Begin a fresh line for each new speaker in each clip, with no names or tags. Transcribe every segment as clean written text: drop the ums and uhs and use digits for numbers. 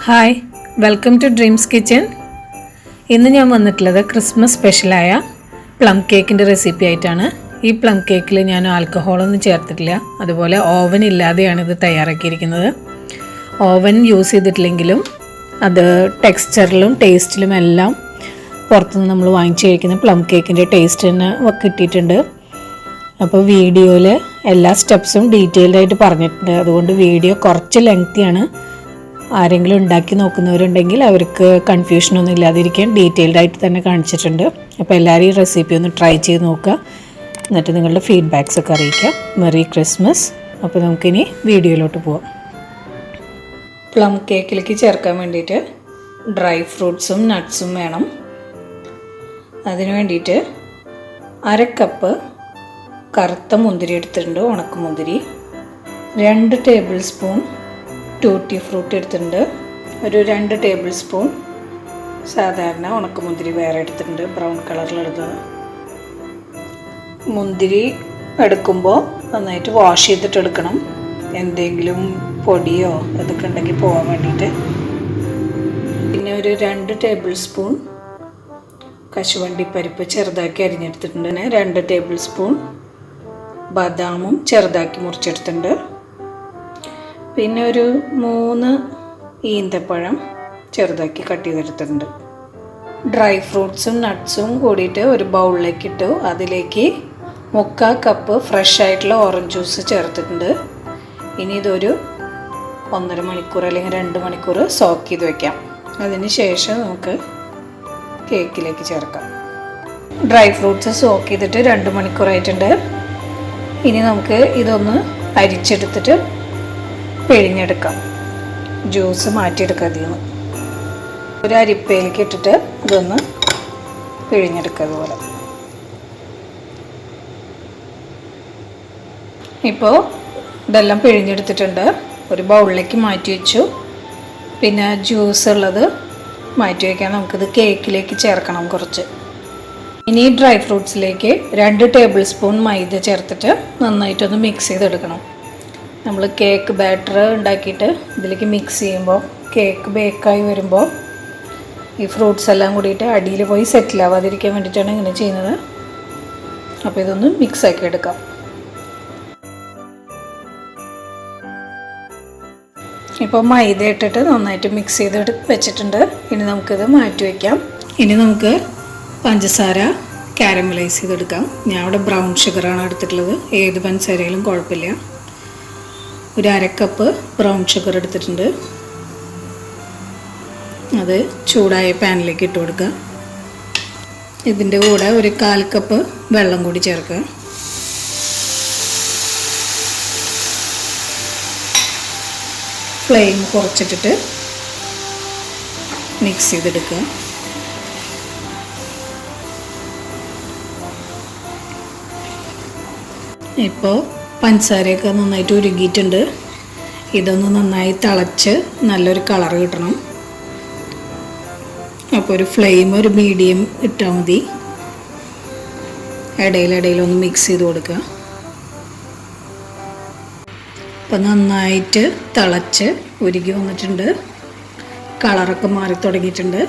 Hi, welcome to dreams kitchen. ഇന്ന് ഞാൻ വന്നിട്ടുള്ളത് ക്രിസ്മസ് സ്പെഷ്യലായ പ്ലം കേക്കിൻ്റെ റെസിപ്പി ആയിട്ടാണ്. ഈ പ്ലം കേക്കിൽ ഞാൻ ആൽക്കഹോളൊന്നും ചേർത്തിട്ടില്ല, അതുപോലെ ഓവൻ ഇല്ലാതെയാണ് ഇത് തയ്യാറാക്കിയിരിക്കുന്നത്. ഓവൻ യൂസ് ചെയ്തിട്ടില്ലെങ്കിലും അത് ടെക്സ്ചറിലും ടേസ്റ്റിലും എല്ലാം പുറത്തുനിന്ന് നമ്മൾ വാങ്ങിച്ച് കഴിക്കുന്ന പ്ലം കേക്കിൻ്റെ ടേസ്റ്റ് തന്നെ കിട്ടിയിട്ടുണ്ട്. അപ്പോൾ വീഡിയോയിൽ എല്ലാ സ്റ്റെപ്സും ഡീറ്റെയിൽഡ് ആയിട്ട് പറഞ്ഞിട്ടുണ്ട്. അതുകൊണ്ട് വീഡിയോ കുറച്ച് ലെങ്തിയാണ്. ആരെങ്കിലും ഉണ്ടാക്കി നോക്കുന്നവരുണ്ടെങ്കിൽ അവർക്ക് കൺഫ്യൂഷനൊന്നും ഇല്ലാതിരിക്കാൻ ഡീറ്റെയിൽഡ് ആയിട്ട് തന്നെ കാണിച്ചിട്ടുണ്ട്. അപ്പോൾ എല്ലാവരും ഈ റെസിപ്പി ഒന്ന് ട്രൈ ചെയ്ത് നോക്കുക, എന്നിട്ട് നിങ്ങളുടെ ഫീഡ്ബാക്സ് ഒക്കെ അറിയിക്കുക. Merry Christmas. അപ്പോൾ നമുക്കിനി വീഡിയോയിലോട്ട് പോവാം. പ്ലം കേക്കിലേക്ക് ചേർക്കാൻ വേണ്ടിയിട്ട് ഡ്രൈ ഫ്രൂട്ട്സും നട്ട്സും വേണം. അതിന് വേണ്ടിയിട്ട് 1/2 കപ്പ് കറുത്ത മുന്തിരി എടുത്തിട്ടുണ്ട്, ഉണക്കമുന്തിരി. 2 ടേബിൾ സ്പൂൺ ടൂട്ടി ഫ്രൂട്ട് എടുത്തിട്ടുണ്ട്. ഒരു 2 ടേബിൾ സ്പൂൺ സാധാരണ ഉണക്കമുന്തിരി വേറെ എടുത്തിട്ടുണ്ട്, ബ്രൗൺ കളറിലെടുത്തത്. മുന്തിരി എടുക്കുമ്പോൾ നന്നായിട്ട് വാഷ് ചെയ്തിട്ട് എടുക്കണം, എന്തെങ്കിലും പൊടിയോ അതൊക്കെ ഉണ്ടെങ്കിൽ പോകാൻ വേണ്ടിയിട്ട്. പിന്നെ ഒരു 2 ടേബിൾ സ്പൂൺ കശുവണ്ടി പരിപ്പ് ചെറുതാക്കി അരിഞ്ഞെടുത്തിട്ടുണ്ട്. 2 ടേബിൾ സ്പൂൺ ബദാമും ചെറുതാക്കി മുറിച്ചെടുത്തിട്ടുണ്ട്. പിന്നെ ഒരു 3 ഈന്തപ്പഴം ചെറുതാക്കി കട്ട് ചെയ്തെടുത്തിട്ടുണ്ട്. ഡ്രൈ ഫ്രൂട്ട്സും നട്ട്സും കൂടിയിട്ട് ഒരു ബൗളിലേക്ക് ഇട്ടു. അതിലേക്ക് 3/4 കപ്പ് ഫ്രഷ് ആയിട്ടുള്ള ഓറഞ്ച് ജ്യൂസ് ചേർത്തിട്ടുണ്ട്. ഇനി ഇതൊരു 1.5 മണിക്കൂർ അല്ലെങ്കിൽ 2 മണിക്കൂർ സോക്ക് ചെയ്ത് വയ്ക്കാം. അതിന് ശേഷം നമുക്ക് കേക്കിലേക്ക് ചേർക്കാം. ഡ്രൈ ഫ്രൂട്ട്സ് സോക്ക് ചെയ്തിട്ട് 2 മണിക്കൂറായിട്ടുണ്ട്. ഇനി നമുക്ക് ഇതൊന്ന് അരിച്ചെടുത്തിട്ട് പിഴിഞ്ഞെടുക്കാം. ജ്യൂസ് മാറ്റിയെടുക്കുക. അതിൽ നിന്ന് ഒരു അരിപ്പയിലേക്ക് ഇട്ടിട്ട് ഇതൊന്ന് പിഴിഞ്ഞെടുക്കുക. അതുപോലെ ഇപ്പോൾ ഇതെല്ലാം പിഴിഞ്ഞെടുത്തിട്ടുണ്ട്. ഒരു ബൗളിലേക്ക് മാറ്റി വെച്ചു. പിന്നെ ജ്യൂസ് ഉള്ളത് മാറ്റി വയ്ക്കാൻ നമുക്കിത് കേക്കിലേക്ക് ചേർക്കണം കുറച്ച്. ഇനി ഡ്രൈ ഫ്രൂട്ട്സിലേക്ക് 2 ടേബിൾ സ്പൂൺ മൈദ ചേർത്തിട്ട് നന്നായിട്ടൊന്ന് മിക്സ് ചെയ്തെടുക്കണം. നമ്മൾ കേക്ക് ബാറ്റർ ഉണ്ടാക്കിയിട്ട് ഇതിലേക്ക് മിക്സ് ചെയ്യുമ്പോൾ കേക്ക് ബേക്കായി വരുമ്പോൾ ഈ ഫ്രൂട്ട്സ് എല്ലാം കൂടിയിട്ട് അടിയിൽ പോയി സെറ്റിൽ ആവാതിരിക്കാൻ വേണ്ടിയിട്ടാണ് ഇങ്ങനെ ചെയ്യുന്നത്. അപ്പോൾ ഇതൊന്ന് മിക്സ് ആക്കി എടുക്കാം. ഇപ്പോൾ മൈദ ഇട്ടിട്ട് നന്നായിട്ട് മിക്സ് ചെയ്ത് വെച്ചിട്ടുണ്ട്. ഇനി നമുക്കിത് മാറ്റി വയ്ക്കാം. ഇനി നമുക്ക് പഞ്ചസാര കാരമലൈസ് ചെയ്തെടുക്കാം. ഞാൻ ഇവിടെ ബ്രൗൺ ഷുഗറാണ് എടുത്തിട്ടുള്ളത്, ഏത് പഞ്ചസാരയിലും കുഴപ്പമില്ല. ഒരു 1/2 കപ്പ് ബ്രൗൺ ഷുഗർ എടുത്തിട്ടുണ്ട്. അത് ചൂടായ പാനിലേക്ക് ഇട്ട് കൊടുക്കുക. ഇതിൻ്റെ കൂടെ ഒരു 1/4 കപ്പ് വെള്ളം കൂടി ചേർക്കുക. ഫ്ലെയിം കുറച്ചിട്ടിട്ട് മിക്സ് ചെയ്തെടുക്കുക. ഇപ്പോൾ പഞ്ചസാരയൊക്കെ നന്നായിട്ട് ഉരുകിയിട്ടുണ്ട്. ഇതൊന്ന് നന്നായി തിളച്ച് നല്ലൊരു കളർ കിട്ടണം. അപ്പോൾ ഒരു ഫ്ലെയിം ഒരു മീഡിയം ഇട്ടാൽ മതി. ഇടയിലൊന്ന് മിക്സ് ചെയ്ത് കൊടുക്കുക. അപ്പോൾ നന്നായിട്ട് തിളച്ച് ഉരുകി വന്നിട്ടുണ്ട്. കളറൊക്കെ മാറി തുടങ്ങിയിട്ടുണ്ട്.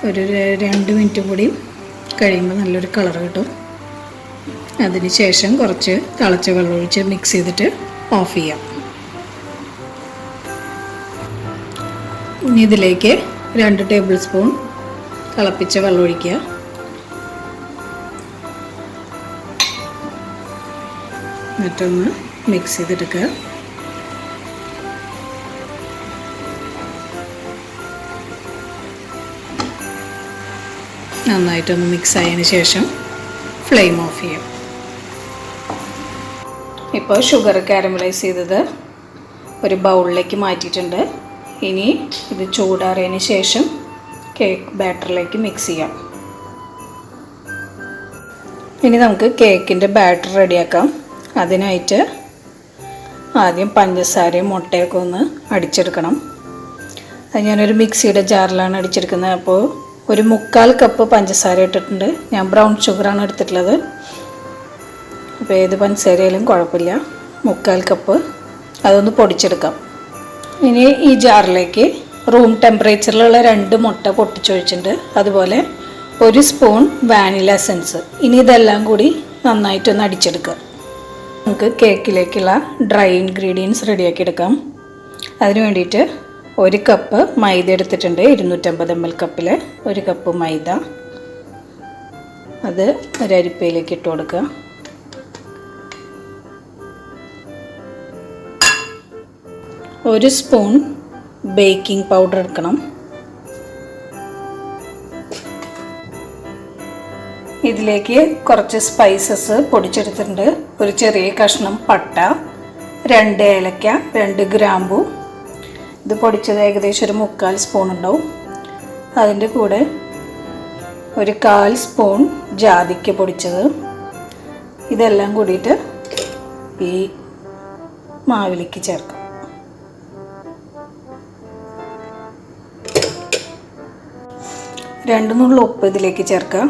ഒരു 2 മിനിറ്റ് കൂടി കഴിയുമ്പോൾ നല്ലൊരു കളർ കിട്ടും. അതിന് ശേഷം കുറച്ച് തിളച്ച വെള്ളം ഒഴിച്ച് മിക്സ് ചെയ്തിട്ട് ഓഫ് ചെയ്യാം. ഇനി ഇതിലേക്ക് 2 ടേബിൾ സ്പൂൺ തിളപ്പിച്ച വെള്ളം ഒഴിക്കുക. എന്നിട്ടൊന്ന് മിക്സ് ചെയ്തെടുക്കുക. നന്നായിട്ടൊന്ന് മിക്സ് ആയതിന് ശേഷം ഫ്ലെയിം ഓഫ് ചെയ്യാം. ഇപ്പോൾ ഷുഗർ കാരമലൈസ് ചെയ്തത് ഒരു ബൗളിലേക്ക് മാറ്റിയിട്ടുണ്ട്. ഇനി ഇത് ചൂടാറിയതിന് ശേഷം കേക്ക് ബാറ്ററിലേക്ക് മിക്സ് ചെയ്യാം. ഇനി നമുക്ക് കേക്കിൻ്റെ ബാറ്റർ റെഡിയാക്കാം. അതിനായിട്ട് ആദ്യം പഞ്ചസാരയും മുട്ടയൊക്കെ ഒന്ന് അടിച്ചെടുക്കണം. അത് ഞാനൊരു മിക്സിയുടെ ജാറിലാണ് അടിച്ചെടുക്കുന്നത്. അപ്പോൾ ഒരു 3/4 കപ്പ് പഞ്ചസാര ഇട്ടിട്ടുണ്ട്. ഞാൻ ബ്രൗൺ ഷുഗറാണ് എടുത്തിട്ടുള്ളത്. അപ്പോൾ ഏത് പഞ്ചസാരയിലും കുഴപ്പമില്ല. 3/4 കപ്പ് അതൊന്ന് പൊടിച്ചെടുക്കാം. ഇനി ഈ ജാറിലേക്ക് റൂം ടെമ്പറേച്ചറിലുള്ള 2 മുട്ട പൊട്ടിച്ചൊഴിച്ചിട്ടുണ്ട്, അതുപോലെ 1 സ്പൂൺ വാനില എസൻസ്. ഇനി ഇതെല്ലാം കൂടി നന്നായിട്ടൊന്ന് അടിച്ചെടുക്കുക. നമുക്ക് കേക്കിലേക്കുള്ള ഡ്രൈ ഇൻഗ്രീഡിയൻസ് റെഡിയാക്കി എടുക്കാം. അതിന് വേണ്ടിയിട്ട് 1 കപ്പ് മൈദ എടുത്തിട്ടുണ്ട്. 250 ml കപ്പിൽ 1 കപ്പ് മൈദ. അത് ഒരു അരിപ്പയിലേക്ക് ഇട്ട് കൊടുക്കുക. ഒരു സ്പൂൺ ബേക്കിംഗ് പൗഡർ എടുക്കണം. ഇതിലേക്ക് കുറച്ച് സ്പൈസസ് പൊടിച്ചെടുത്തിട്ടുണ്ട്. ഒരു ചെറിയ കഷ്ണം പട്ട, 2 ഏലക്ക, 2 ഗ്രാമ്പു. ഇത് പൊടിച്ചത് ഏകദേശം ഒരു 3/4 സ്പൂൺ ഉണ്ടാവും. അതിൻ്റെ കൂടെ ഒരു 1/4 സ്പൂൺ ജാതിക്ക പൊടിച്ചത്. ഇതെല്ലാം കൂടിയിട്ട് ഈ മാവിലേക്ക് ചേർക്കാം. രണ്ട് നുള്ളു ഉപ്പ് ഇതിലേക്ക് ചേർക്കാം.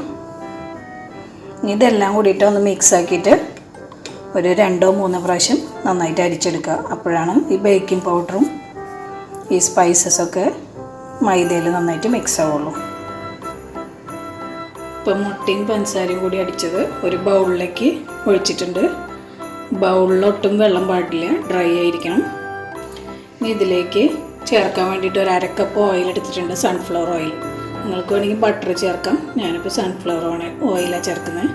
ഇതെല്ലാം കൂടിയിട്ട് ഒന്ന് മിക്സ് ആക്കിയിട്ട് ഒരു 2-3 പ്രാവശ്യം നന്നായിട്ട് അരിച്ചെടുക്കുക. അപ്പോഴാണ് ഈ ബേക്കിംഗ് പൗഡറും ഈ സ്പൈസസൊക്കെ മൈദയിൽ നന്നായിട്ട് മിക്സ് ആവുള്ളൂ. ഇപ്പം മുട്ടയും പഞ്ചസാരയും കൂടി അടിച്ചത് ഒരു ബൗളിലേക്ക് ഒഴിച്ചിട്ടുണ്ട്. ബൗളിലൊട്ടും വെള്ളം പാടില്ല, ഡ്രൈ ആയിരിക്കണം. ഇനി ഇതിലേക്ക് ചേർക്കാൻ വേണ്ടിയിട്ട് ഒരു 1/2 കപ്പ് ഓയിൽ എടുത്തിട്ടുണ്ട്, സൺഫ്ലവർ ഓയിൽ. നിങ്ങൾക്ക് വേണമെങ്കിൽ ബട്ടർ ചേർക്കാം. ഞാനിപ്പോൾ സൺഫ്ലവർ ഓയിലാണ് ചേർക്കുന്നത്.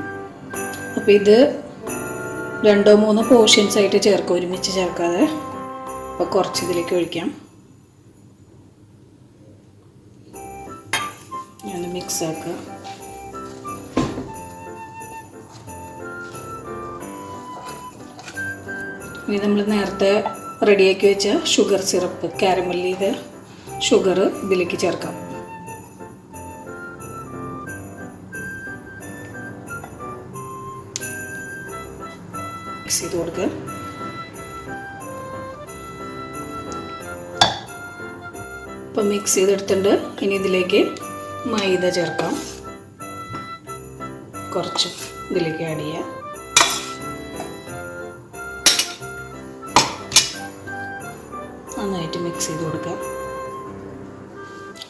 അപ്പോൾ ഇത് 2-3 പോർഷൻസ് ആയിട്ട് ചേർക്കുക, ഒരുമിച്ച് ചേർക്കാതെ. അപ്പോൾ കുറച്ച് ഇതിലേക്ക് ഒഴിക്കാം. ഞാൻ മിക്സ് ആക്കുക. ഇനി നമ്മൾ നേരത്തെ റെഡിയാക്കി വെച്ച ഷുഗർ സിറപ്പ്, കാരമൽ ചെയ്ത ഷുഗർ ഇതിലേക്ക് ചേർക്കാം. മിക്സ് ചെയ്ത് കൊടുക്കുക. ഇപ്പം മിക്സ് ചെയ്തെടുത്തിട്ടുണ്ട്. ഇനി ഇതിലേക്ക് മൈദ ചേർക്കാം. കുറച്ച് ഇതിലേക്ക് ആഡ് ചെയ്യാം. നന്നായിട്ട് മിക്സ് ചെയ്ത് കൊടുക്കുക,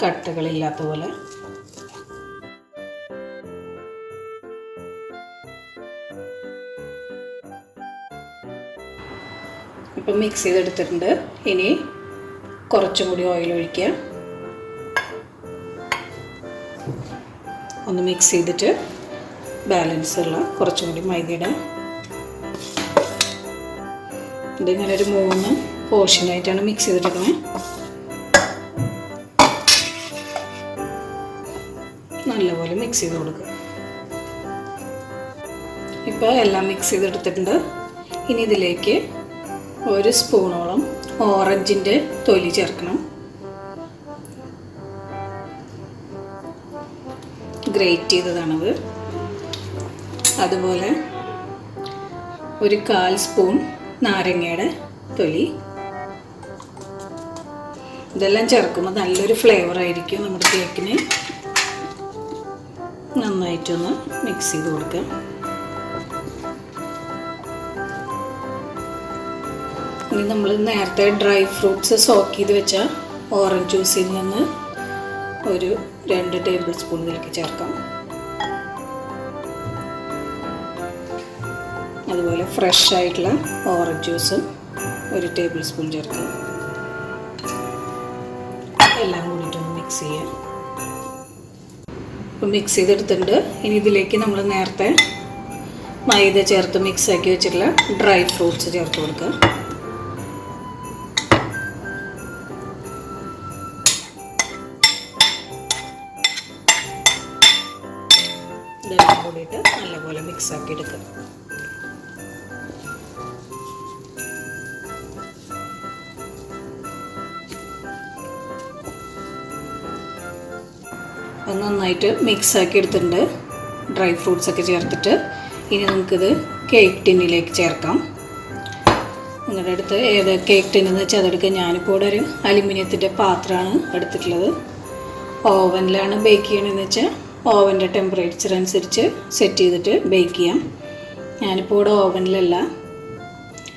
കട്ടകളില്ലാത്ത പോലെ. ഇപ്പം മിക്സ് ചെയ്തെടുത്തിട്ടുണ്ട്. ഇനി കുറച്ചും കൂടി ഓയിൽ ഒഴിക്കുക. ഒന്ന് മിക്സ് ചെയ്തിട്ട് ബാലൻസ് ഉള്ള കുറച്ചും കൂടി മൈദ ഇടാം. ഇതിങ്ങനെ ഒരു 3 പോർഷനായിട്ടാണ് മിക്സ് ചെയ്തെടുക്കുന്നത്. നല്ലപോലെ മിക്സ് ചെയ്ത് കൊടുക്കുക. ഇപ്പോൾ എല്ലാം മിക്സ് ചെയ്തെടുത്തിട്ടുണ്ട്. ഇനി ഇതിലേക്ക് 1 സ്പൂണോളം ഓറഞ്ചിൻ്റെ തൊലി ചേർക്കണം. ഗ്രേറ്റ് ചെയ്തതാണത്. അതുപോലെ ഒരു 1/4 സ്പൂൺ നാരങ്ങയുടെ തൊലി. ഇതെല്ലാം ചേർക്കുമ്പോൾ നല്ലൊരു ഫ്ലേവർ ആയിരിക്കും നമ്മുടെ കേക്കിന്. നന്നായിട്ടൊന്ന് മിക്സ് ചെയ്ത് കൊടുക്കാം. ഇനി നമ്മൾ നേരത്തെ ഡ്രൈ ഫ്രൂട്ട്സ് സോക്ക് ചെയ്ത് വെച്ച ഓറഞ്ച് ജ്യൂസിൽ നിന്ന് ഒരു 2 ടേബിൾ സ്പൂൺ ഇതിലേക്ക് ചേർക്കാം. അതുപോലെ ഫ്രഷ് ആയിട്ടുള്ള ഓറഞ്ച് ജ്യൂസും 1 ടേബിൾ സ്പൂൺ ചേർക്കാം. എല്ലാം കൂടിയിട്ടൊന്ന് മിക്സ് ചെയ്യാം. ഇപ്പോൾ മിക്സ് ചെയ്തെടുത്തിട്ടുണ്ട്. ഇനി ഇതിലേക്ക് നമ്മൾ നേരത്തെ മൈദ ചേർത്ത് മിക്സ് ആക്കി വെച്ചിട്ടുള്ള ഡ്രൈ ഫ്രൂട്ട്സ് ചേർത്ത് കൊടുക്കുക. ഇതെല്ലാം കൂടിയിട്ട് നല്ലപോലെ മിക്സ് ആക്കി എടുക്കുക. നന്നായിട്ട് മിക്സ് ആക്കി എടുത്തിട്ടുണ്ട് ഡ്രൈ ഫ്രൂട്ട്സ് ഒക്കെ ചേർത്തിട്ട്. ഇനി നമുക്കിത് കേക്ക് ടിന്നിലേക്ക് ചേർക്കാം. നിങ്ങളുടെ അടുത്ത് ഏത് കേക്ക് ടിന്നെന്ന് വെച്ചാൽ അതെടുക്കുക. ഞാനിപ്പോൾ ഇവിടെ ഒരു അലുമിനിയത്തിൻ്റെ പാത്രമാണ് എടുത്തിട്ടുള്ളത്. ഓവനിലാണ് ബേക്ക് ചെയ്യണമെന്ന് വെച്ചാൽ ഓവൻ്റെ ടെമ്പറേച്ചർ അനുസരിച്ച് സെറ്റ് ചെയ്തിട്ട് ബേക്ക് ചെയ്യാം. ഞാനിപ്പോൾ ഇവിടെ ഓവനിലല്ല,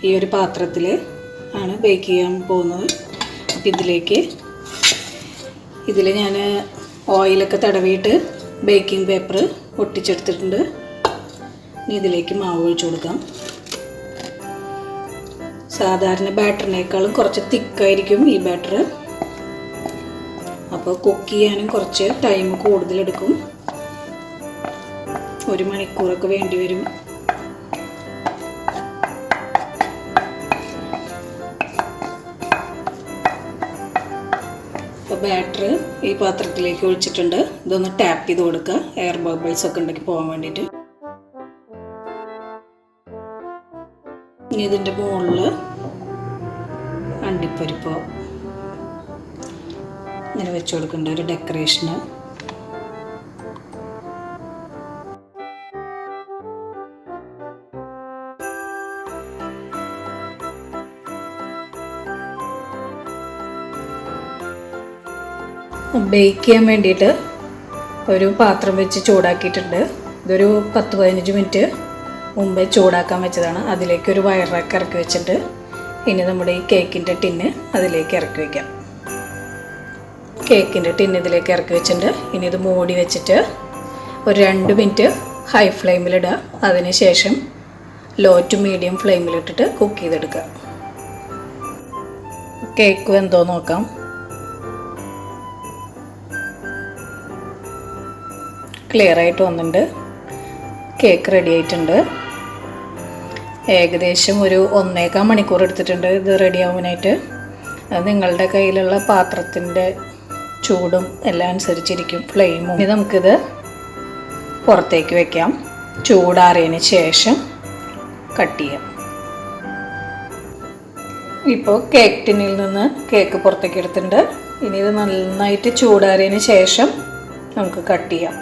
ഈ ഒരു പാത്രത്തിൽ ആണ് ബേക്ക് ചെയ്യാൻ പോകുന്നത്. ഇതിൽ ഞാൻ ഓയിലൊക്കെ തടവിയിട്ട് ബേക്കിംഗ് പേപ്പർ ഒട്ടിച്ചെടുത്തിട്ടുണ്ട്. ഇനി ഇതിലേക്ക് മാവ് ഒഴിച്ചു കൊടുക്കാം. സാധാരണ ബാറ്ററിനേക്കാളും കുറച്ച് തിക്കായിരിക്കും ഈ ബാറ്റർ. അപ്പോൾ കുക്ക് ചെയ്യാനും കുറച്ച് ടൈം കൂടുതലെടുക്കും. 1 മണിക്കൂറൊക്കെ വേണ്ടി വരും. അപ്പോൾ ബാറ്റർ ഈ പാത്രത്തിലേക്ക് ഒഴിച്ചിട്ടുണ്ട്. ഇതൊന്ന് ടാപ്പ് ചെയ്ത് കൊടുക്കുക, എയർ ബബിൾസ് ഒക്കെ ഉണ്ടെങ്കിൽ പോകാൻ വേണ്ടിയിട്ട്. ഇനി ഇതിൻ്റെ മുകളിൽ അണ്ടിപ്പരിപ്പോ ഇങ്ങനെ വെച്ച് കൊടുക്കേണ്ട ഒരു ഡെക്കറേഷന്. ബേക്ക് ചെയ്യാൻ വേണ്ടിയിട്ട് ഒരു പാത്രം വെച്ച് ചൂടാക്കിയിട്ടുണ്ട്. ഇതൊരു 10-15 മിനിറ്റ് മുമ്പേ ചൂടാക്കാൻ വെച്ചതാണ്. അതിലേക്ക് ഒരു വയറാക്കി ഇറക്കി വെച്ചിട്ട് ഇനി നമ്മുടെ ഈ കേക്കിൻ്റെ ടിന്ന് അതിലേക്ക് ഇറക്കി വയ്ക്കാം. കേക്കിൻ്റെ ടിന്ന് ഇതിലേക്ക് ഇറക്കി വെച്ചിട്ടുണ്ട്. ഇനി ഇത് മൂടി വെച്ചിട്ട് ഒരു 2 മിനിറ്റ് ഹൈ ഫ്ലെയിമിലിടുക. അതിന് ശേഷം ലോ ടു മീഡിയം ഫ്ലെയിമിലിട്ടിട്ട് കുക്ക് ചെയ്തെടുക്കുക. കേക്ക് വെന്തോ നോക്കാം. ക്ലിയർ ആയിട്ട് വന്നിട്ടുണ്ട്. കേക്ക് റെഡി ആയിട്ടുണ്ട്. ഏകദേശം ഒരു 1.25 മണിക്കൂർ എടുത്തിട്ടുണ്ട് ഇത് റെഡി ആവാനായിട്ട്. അത് നിങ്ങളുടെ കയ്യിലുള്ള പാത്രത്തിൻ്റെ ചൂടും എല്ലാം അനുസരിച്ചിരിക്കും, ഫ്ലെയിമും. ഇനി നമുക്കിത് പുറത്തേക്ക് വെക്കാം. ചൂടാറിയതിന് ശേഷം കട്ട് ചെയ്യാം. ഇപ്പോൾ കേക്ക് ടിന്നിൽ നിന്ന് കേക്ക് പുറത്തേക്ക് എടുത്തിട്ടുണ്ട്. ഇനി ഇത് നന്നായിട്ട് ചൂടാറിയതിന് ശേഷം നമുക്ക് കട്ട് ചെയ്യാം.